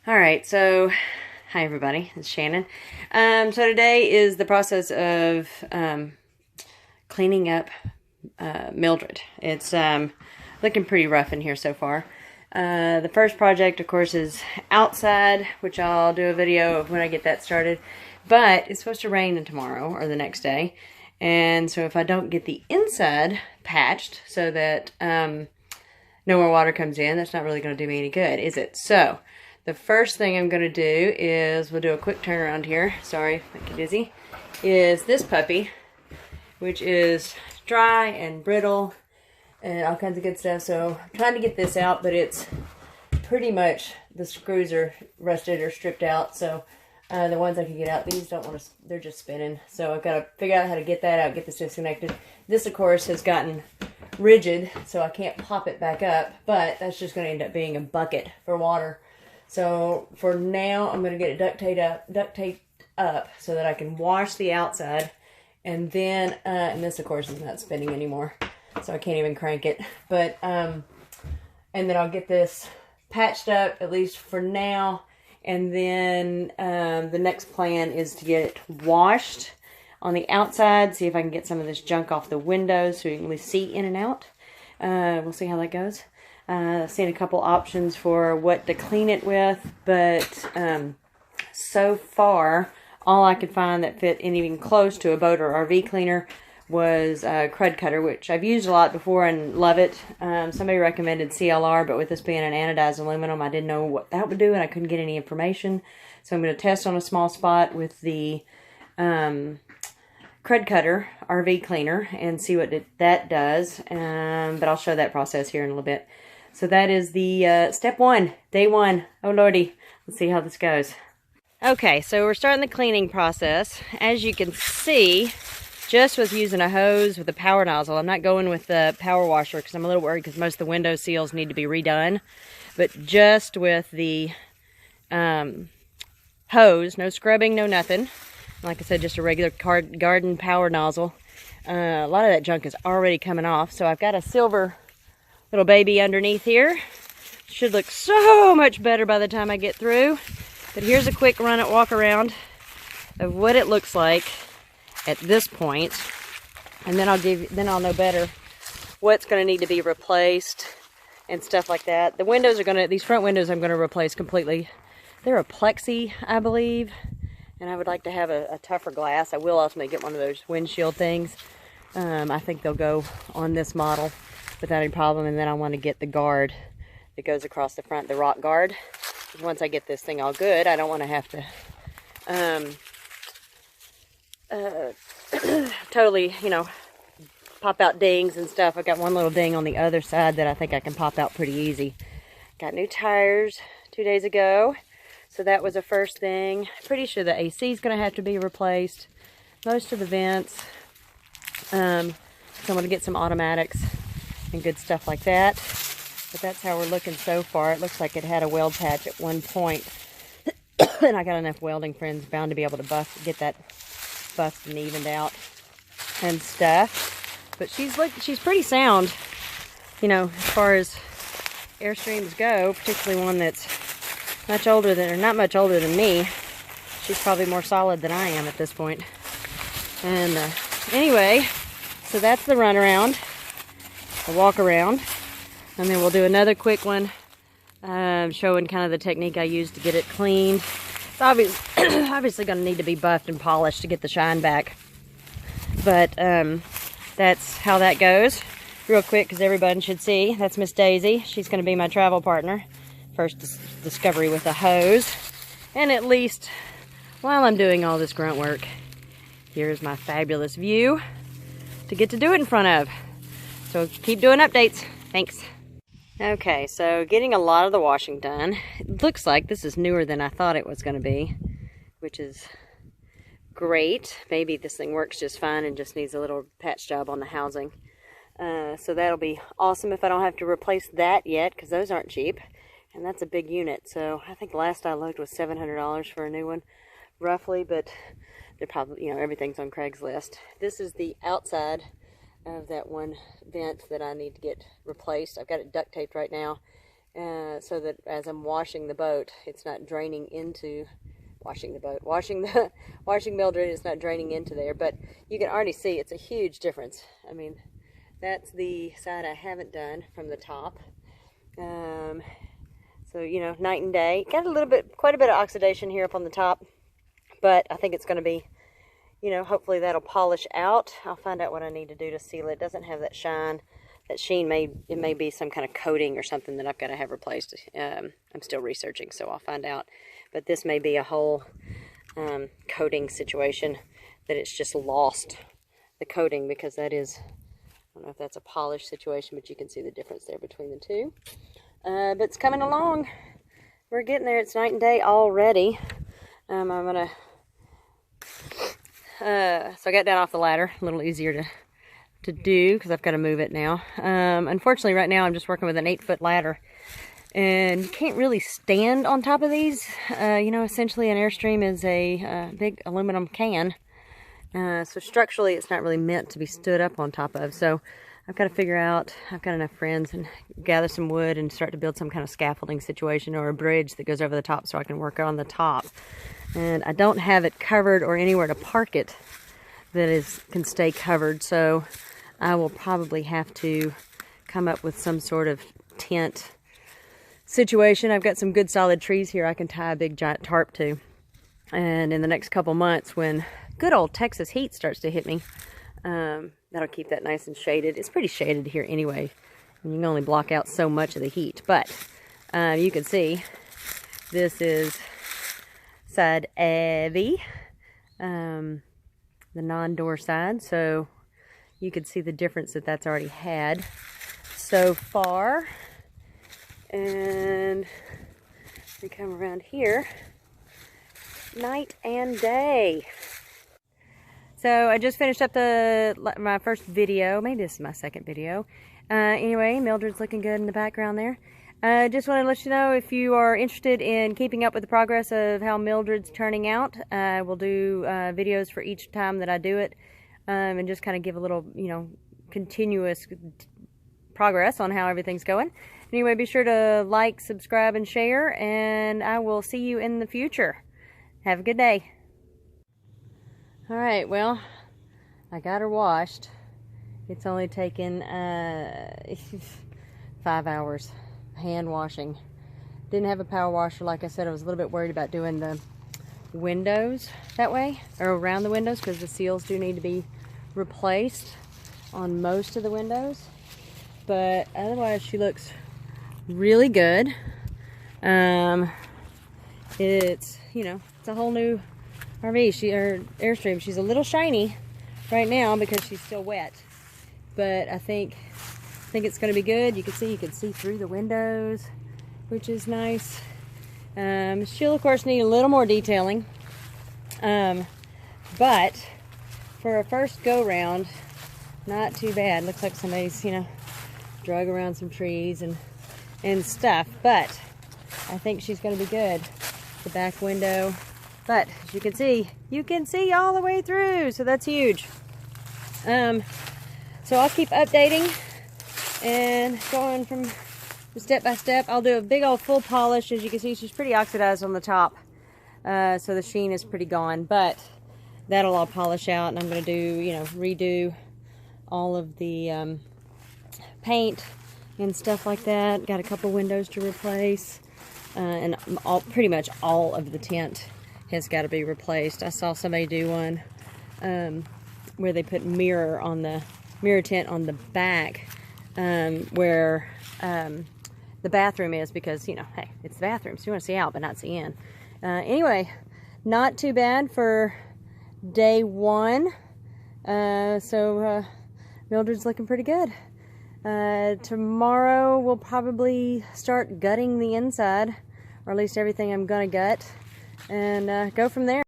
Alright, so hi everybody, it's Shannon. So today is the process of cleaning up Mildred. It's looking pretty rough in here so far. The first project, of course, is outside, which I'll do a video of when I get that started. But it's supposed to rain tomorrow or the next day. And so if I don't get the inside patched so that no more water comes in, that's not really going to do me any good, is it? So the first thing I'm going to do is, we'll do a quick turnaround here, sorry, make you dizzy, is this puppy, which is dry and brittle and all kinds of good stuff. So I'm trying to get this out, but it's pretty much, the screws are rusted or stripped out. So the ones I can get out, these don't want to, they're just spinning. So I've got to figure out how to get that out, get this disconnected. This, of course, has gotten rigid, so I can't pop it back up, but that's just going to end up being a bucket for water. So for now, I'm going to get it duct taped up so that I can wash the outside. And then, and this of course is not spinning anymore, so I can't even crank it. But, and then I'll get this patched up, at least for now. And then the next plan is to get it washed on the outside, see if I can get some of this junk off the windows so you can at least see in and out. We'll see how that goes. I've seen a couple options for what to clean it with, but so far, all I could find that fit anything close to a boat or RV cleaner was a crud cutter, which I've used a lot before and love it. Somebody recommended CLR, but with this being an anodized aluminum, I didn't know what that would do, and I couldn't get any information. So I'm going to test on a small spot with the crud cutter RV cleaner and see what that does. But I'll show that process here in a little bit. So that is the step one, day one. Oh lordy, let's see how this goes. Okay, so we're starting the cleaning process. As you can see, just with using a hose with a power nozzle, I'm not going with the power washer because I'm a little worried because most of the window seals need to be redone. But just with the hose, no scrubbing, no nothing. Like I said, just a regular garden power nozzle. A lot of that junk is already coming off. So I've got a silver little baby underneath here. Should look so much better by the time I get through. But here's a quick walk around of what it looks like at this point. And then I'll know better what's going to need to be replaced and stuff like that. The windows are these front windows I'm going to replace completely. They're a plexi, I believe. And I would like to have a tougher glass. I will ultimately get one of those windshield things. I think they'll go on this model without any problem. And then I want to get the guard that goes across the front, the rock guard. Once I get this thing all good, I don't want to have to totally, pop out dings and stuff. I've got one little ding on the other side that I think I can pop out pretty easy. Got new tires 2 days ago. So that was the first thing. Pretty sure the AC is going to have to be replaced. Most of the vents. So I'm going to get some automatics and good stuff like that. But that's how we're looking so far. It looks like it had a weld patch at one point. And I got enough welding friends bound to be able to get that buffed and evened out and stuff. But she's pretty sound, as far as Airstreams go, particularly one that's not much older than me. She's probably more solid than I am at this point. And anyway, so that's the runaround, the walk around. And then we'll do another quick one showing kind of the technique I used to get it cleaned. It's obviously going to need to be buffed and polished to get the shine back. But that's how that goes. Real quick, because everybody should see. That's Miss Daisy. She's going to be my travel partner. First discovery with a hose. And at least while I'm doing all this grunt work, here's my fabulous view to get to do it in front of. So keep doing updates. Thanks. Okay, so getting a lot of the washing done. It looks like this is newer than I thought it was going to be, which is great. Maybe this thing works just fine and just needs a little patch job on the housing. So that'll be awesome if I don't have to replace that yet, because those aren't cheap. And that's a big unit. So I think last I looked was $700 for a new one, roughly. But they're probably, everything's on Craigslist. This is the outside of that one vent that I need to get replaced. I've got it duct taped right now. so that as I'm washing the boat, it's not draining into washing Mildred, it's not draining into there. But you can already see it's a huge difference. I mean, that's the side I haven't done from the top. So, you know, night and day. Got quite a bit of oxidation here up on the top, but I think it's going to be, you know, hopefully that'll polish out. I'll find out what I need to do to seal it. It doesn't have that shine, that sheen. It may be some kind of coating or something that I've got to have replaced. I'm still researching, so I'll find out. But this may be a whole coating situation, that it's just lost the coating, because that is, I don't know if that's a polish situation, but you can see the difference there between the two. But it's coming along. We're getting there. It's night and day already. I'm gonna so I got down off the ladder, a little easier to do because I've got to move it now. Unfortunately, right now I'm just working with an 8-foot ladder, and you can't really stand on top of these. You know, essentially an Airstream is a big aluminum can, so structurally it's not really meant to be stood up on top of. So I've got to figure out, I've got enough friends, and gather some wood and start to build some kind of scaffolding situation or a bridge that goes over the top so I can work on the top. And I don't have it covered or anywhere to park it that can stay covered, so I will probably have to come up with some sort of tent situation. I've got some good solid trees here I can tie a big giant tarp to. And in the next couple months, when good old Texas heat starts to hit me, that'll keep that nice and shaded. It's pretty shaded here anyway, and you can only block out so much of the heat. But you can see this is side A, the non-door side, so you can see the difference that's already had so far. And we come around here, night and day. So I just finished up my first video. Maybe this is my second video. Anyway, Mildred's looking good in the background there. Just want to let you know, if you are interested in keeping up with the progress of how Mildred's turning out, we'll do videos for each time that I do it, and just kind of give a little, you know, continuous progress on how everything's going. Anyway, be sure to like, subscribe, and share, and I will see you in the future. Have a good day. All right, well, I got her washed. It's only taken 5 hours hand washing. Didn't have a power washer. Like I said, I was a little bit worried about doing the windows that way, or around the windows, because the seals do need to be replaced on most of the windows. But otherwise, she looks really good. It's, you know, it's a whole new RV, or Airstream. She's a little shiny right now because she's still wet, but I think it's going to be good. You can see through the windows, which is nice. She'll of course need a little more detailing, but for a first go round, not too bad. Looks like somebody's, you know, drug around some trees and stuff, but I think she's going to be good. The back window, but as you can see all the way through, so that's huge. So I'll keep updating and going from step by step. I'll do a big old full polish. As you can see, she's pretty oxidized on the top, so the sheen is pretty gone, but that'll all polish out, and I'm going to do, you know, redo all of the paint and stuff like that. Got a couple windows to replace, and pretty much all of the tent has got to be replaced. I saw somebody do one where they put mirror tent on the back, where the bathroom is, because, you know, hey, it's the bathroom, so you want to see out but not see in. Anyway, not too bad for day one. So Mildred's looking pretty good. Tomorrow we'll probably start gutting the inside, or at least everything I'm gonna gut, and go from there.